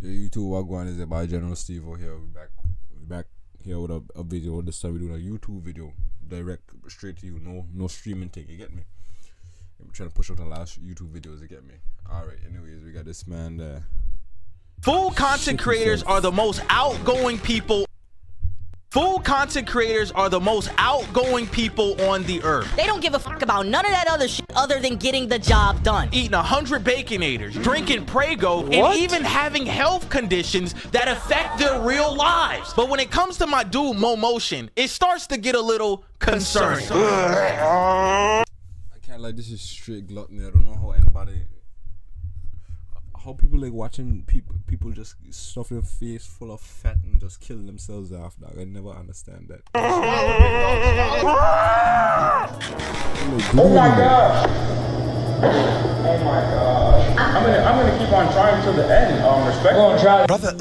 Yo, YouTube, Wagwan is it by General Steve over here. We back here with a video. This time we're doing a YouTube video, direct straight to you. No streaming thing. You get me? I'm trying to push out the last YouTube videos. You get me? All right. Anyways, we got this man there. Food content creators are the most outgoing people. Food content creators are the most outgoing people on the earth. They don't give a fuck about none of that other shit other than getting the job done. Eating 100 Baconators, drinking Prego, and even having health conditions that affect their real lives. But when it comes to my dude Mo Motion, it starts to get a little concerning. I can't lie, this is straight gluttony. I don't know how people like watching people just stuff their face full of fat and just kill themselves after. I never understand that. Oh my god! Oh my god! I'm gonna keep on trying till the end. Respect, Brother.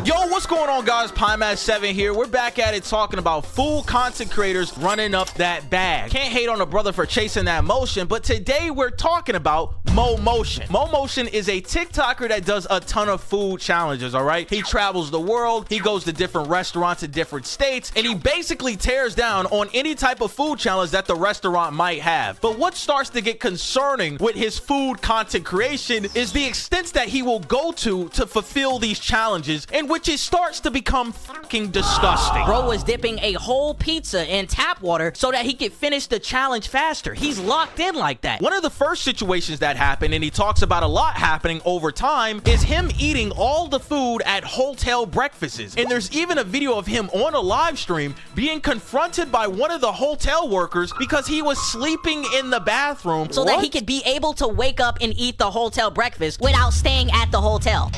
Yo, what's going on, guys? Pymat7 here. We're back at it talking about food content creators running up that bag. Can't hate on a brother for chasing that motion, but today we're talking about Mo Motion. Mo Motion is a TikToker that does a ton of food challenges, all right? He travels the world, he goes to different restaurants in different states, and he basically tears down on any type of food challenge that the restaurant might have. But what starts to get concerning with his food content creation is the extents that he will go to fulfill these challenges, in which it starts to become fucking disgusting. Bro was dipping a whole pizza in tap water so that he could finish the challenge faster. He's locked in like that. One of the first situations that happened, and he talks about a lot happening over time, is him eating all the food at hotel breakfasts. And there's even a video of him on a live stream being confronted by one of the hotel workers because he was sleeping in the bathroom so that he could be able to wake up and eat the hotel breakfast without staying at the hotel.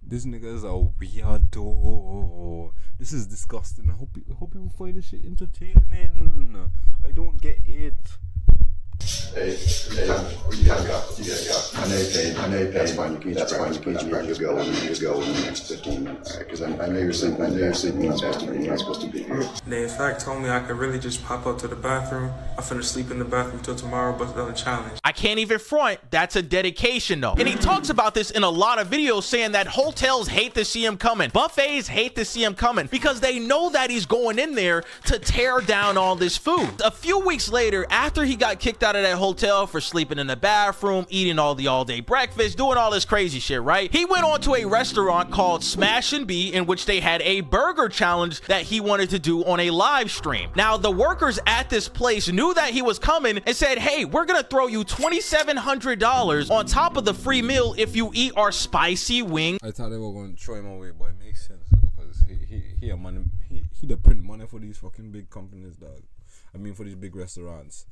This nigga is a weirdo. This is disgusting. I hope people find this shit entertaining. I don't get it. Hey, you gotta go. I know you paid. That's fine. You can just go. You can just go in the next 15 minutes. Because I know you're sleeping. You're not supposed to be here. They in fact told me I could really just pop up to the bathroom. I'm finna sleep in the bathroom till tomorrow, but another challenge. I can't even front. That's a dedication, though. And he talks about this in a lot of videos, saying that hotels hate to see him coming. Buffets hate to see him coming because they know that he's going in there to tear down all this food. A few weeks later, after he got kicked out of that hotel for sleeping in the bathroom, eating all the all-day breakfast, doing all this crazy shit, right? He went on to a restaurant called Smash and B, in which they had a burger challenge that he wanted to do on a live stream. Now, the workers at this place knew that he was coming and said, hey, we're gonna throw you $2,700 on top of the free meal if you eat our spicy wing. I thought they were going to throw him away, but it makes sense because he the print money for these fucking big companies, dog. I mean, for these big restaurants.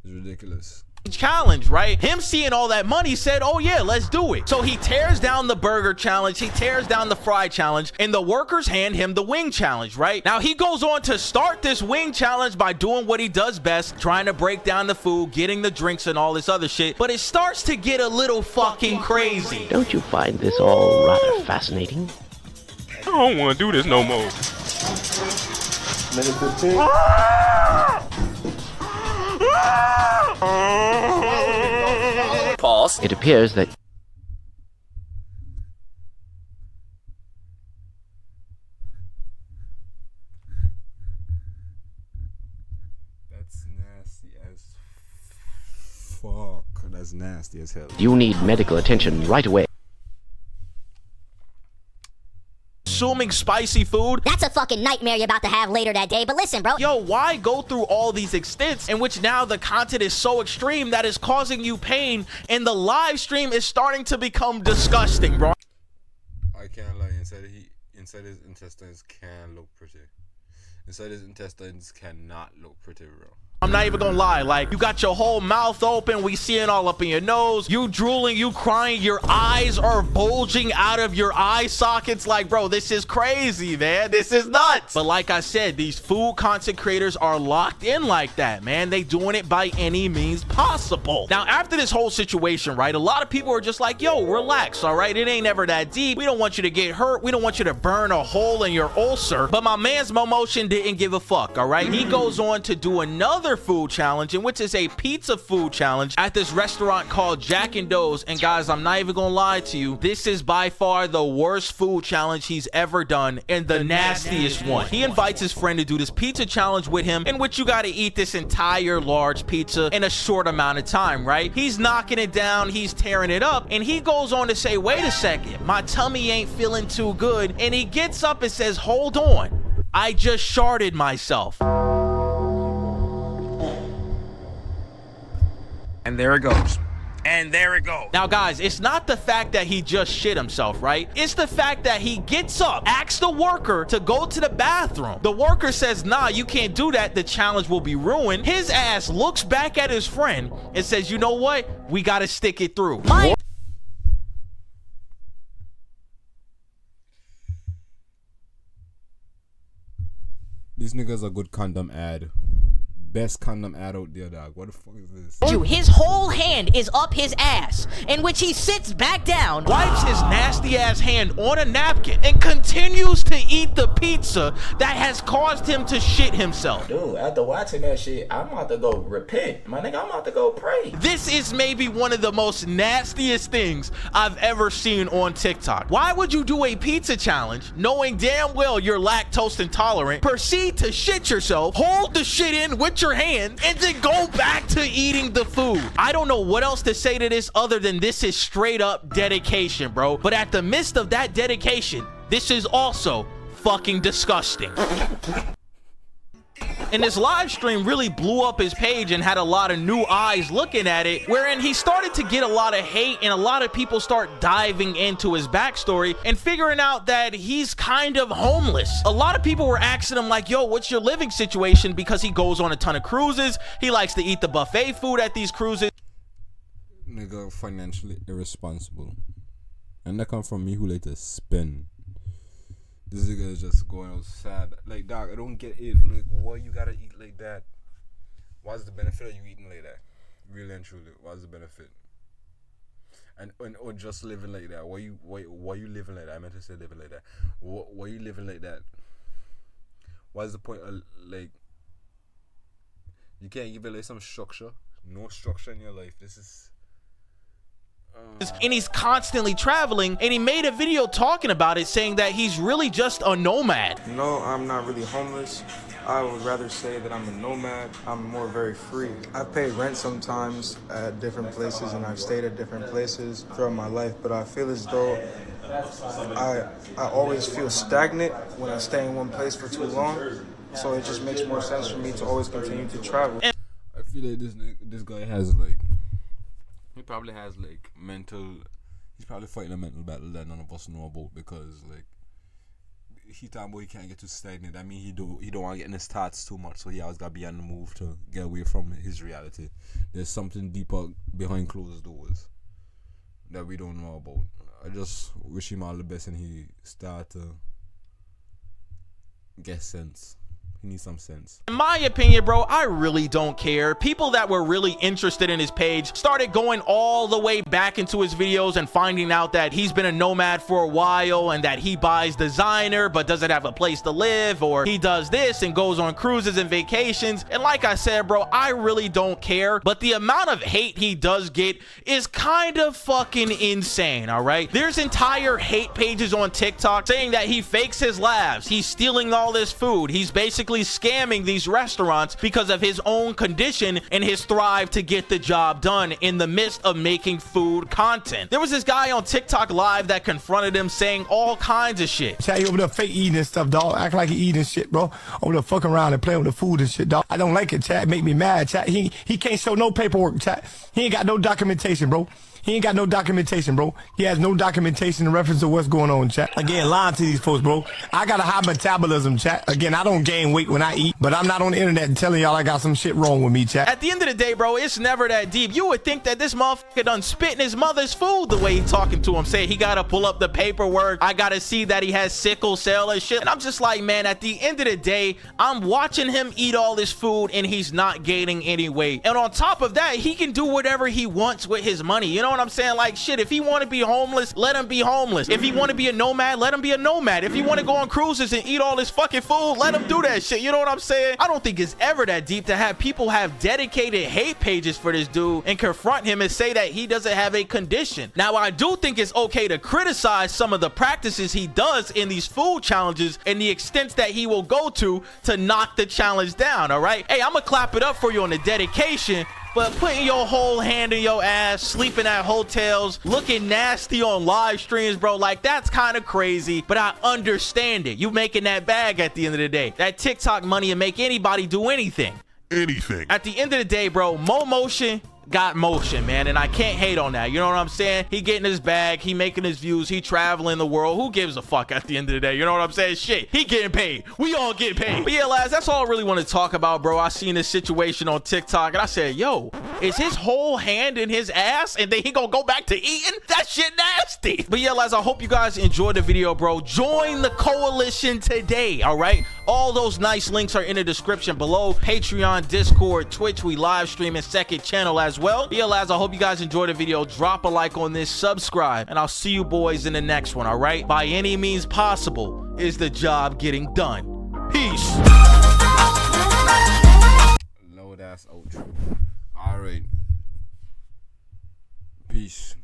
It's ridiculous. Challenge, right? Him seeing all that money said, oh yeah, let's do it. So he tears down the burger challenge, he tears down the fry challenge, and the workers hand him the wing challenge, right? Now he goes on to start this wing challenge by doing what he does best, trying to break down the food, getting the drinks and all this other shit, but it starts to get a little fucking crazy. Don't you find this all rather fascinating? I don't want to do this no more. Minute 15. Pause. It appears that That's nasty as fuck. That's nasty as hell. you need medical attention right away. Consuming spicy food. That's a fucking nightmare you're about to have later that day. But listen, bro. Yo, why go through all these extents in which now the content is so extreme that is causing you pain, and the live stream is starting to become disgusting, bro? I can't lie. Inside his intestines can look pretty. Inside his intestines cannot look pretty, bro. I'm not even gonna lie, like, you got your whole mouth open, we see it all up in your nose, you drooling, you crying, your eyes are bulging out of your eye sockets. Like, bro, this is crazy, man. This is nuts. But like I said, these food content creators are locked in like that, man. They doing it by any means possible. Now, after this whole situation, right, a lot of people are just like, yo, relax, all right? It ain't ever that deep. We don't want you to get hurt. We don't want you to burn a hole in your ulcer. But my man's Mo Motion didn't give a fuck, all right? He goes on to do another another food challenge, in which is a pizza food challenge at this restaurant called Jack and Doe's. And guys, I'm not even gonna lie to you, this is by far the worst food challenge he's ever done and the nastiest one. He invites his friend to do this pizza challenge with him, in which you gotta eat this entire large pizza in a short amount of time, right? He's knocking it down, he's tearing it up, and he goes on to say, wait a second, my tummy ain't feeling too good. And he gets up and says, hold on, I just sharted myself. And there it goes. And there it goes. Now guys, it's not the fact that he just shit himself, right? It's the fact that he gets up, asks the worker to go to the bathroom. The worker says, nah, you can't do that, the challenge will be ruined. His ass looks back at his friend and says, you know what, we gotta stick it through. These niggas a good condom ad. Best condom ad out there, dog. What the fuck is this? His whole hand is up his ass, in which he sits back down, wipes his nasty ass hand on a napkin, and continues to eat the pizza that has caused him to shit himself. Dude, after watching that shit, I'm about to go repent. My nigga, I'm about to go pray. This is maybe one of the most nastiest things I've ever seen on TikTok. Why would you do a pizza challenge knowing damn well you're lactose intolerant, proceed to shit yourself, hold the shit in with your hand, and then go back to eating the food? I don't know what else to say to this other than this is straight up dedication, bro. But at the midst of that dedication, this is also fucking disgusting. And this live stream really blew up his page and had a lot of new eyes looking at it, wherein he started to get a lot of hate and a lot of people start diving into his backstory and figuring out that he's kind of homeless. A lot of people were asking him like, yo, what's your living situation? Because he goes on a ton of cruises. He likes to eat the buffet food at these cruises. Nigga financially irresponsible. And that come from me who like to spend. This nigga is just going out sad. Like, dog, I don't get it. Like, why you gotta eat like that? What's the benefit of you eating like that? Really and truly, what's the benefit? And or just living like that? Why you living like that? I meant to say living like that. Why you living like that? What's the point of, like, you can't give it like some structure? No structure in your life. This is... And he's constantly traveling, and he made a video talking about it, saying that he's really just a nomad. No, I'm not really homeless. I would rather say that I'm a nomad. I'm more very free. I've paid rent sometimes at different places, and I've stayed at different places throughout my life, but I feel as though I always feel stagnant when I stay in one place for too long, so it just makes more sense for me to always continue to travel. I feel like this guy has, like, he probably has, like, he's probably fighting a mental battle that none of us know about, because, like, he talking about he can't get too stagnant. I mean, he don't want to get in his thoughts too much, so he always got to be on the move to get away from his reality. There's something deeper behind closed doors that we don't know about. I just wish him all the best, and he start to get sense. He needs some sense. In my opinion, bro, I really don't care. People that were really interested in his page started going all the way back into his videos and finding out that he's been a nomad for a while and that he buys designer but doesn't have a place to live, or he does this and goes on cruises and vacations. And like I said, bro, I really don't care. But the amount of hate he does get is kind of fucking insane, all right? There's entire hate pages on TikTok saying that he fakes his laughs, he's stealing all this food, he's basically scamming these restaurants because of his own condition and his thrive to get the job done in the midst of making food content. There was this guy on TikTok live that confronted him saying all kinds of shit. Chat, you over there fake eating and stuff, dog. Act like you eating shit, bro. Over there fucking around and playing with the food and shit, dog. I don't like it, chat. Make me mad, chat. He can't show no paperwork, chat. He ain't got no documentation, bro. He ain't got no documentation, bro. He has no documentation in reference to what's going on, chat. Again, lying to these folks, bro. I got a high metabolism, chat. Again, I don't gain weight when I eat, but I'm not on the internet and telling y'all I got some shit wrong with me, chat. At the end of the day, bro, it's never that deep. You would think that this motherfucker done spit in his mother's food the way he talking to him, saying he gotta pull up the paperwork. I gotta see that he has sickle cell and shit. And I'm just like, man, at the end of the day, I'm watching him eat all this food and he's not gaining any weight. And on top of that, he can do whatever he wants with his money. You know what I'm saying? Like, shit, if he want to be homeless, let him be homeless. If he want to be a nomad, let him be a nomad. If he want to go on cruises and eat all this fucking food, let him do that shit. You know what I'm saying? I don't think it's ever that deep to have people have dedicated hate pages for this dude and confront him and say that he doesn't have a condition. Now, I do think it's okay to criticize some of the practices he does in these food challenges and the extents that he will go to knock the challenge down, all right? Hey, I'm gonna clap it up for you on the dedication, but putting your whole hand in your ass, sleeping at hotels, looking nasty on live streams, bro, like, that's kind of crazy, but I understand it. You making that bag at the end of the day. That TikTok money will make anybody do anything. At the end of the day, bro, Mo Motion got motion, man, and I can't hate on that. You know what I'm saying? He getting his bag, he making his views, he traveling the world. Who gives a fuck at the end of the day? You know what I'm saying? Shit, he getting paid. We all get paid. But yeah, lads, that's all I really want to talk about, bro. I seen this situation on TikTok, and I said, yo, is his whole hand in his ass, and then he gonna go back to eating? That shit nasty. But yeah, lads, I hope you guys enjoyed the video, bro. Join the coalition today, all right? All those nice links are in the description below. Patreon, Discord, Twitch, we live stream, and second channel as well. Yeah, lads, I hope you guys enjoyed the video. Drop a like on this, subscribe, and I'll see you boys in the next one, all right? By any means possible is the job getting done. Peace. No, that's outro. All right. Peace.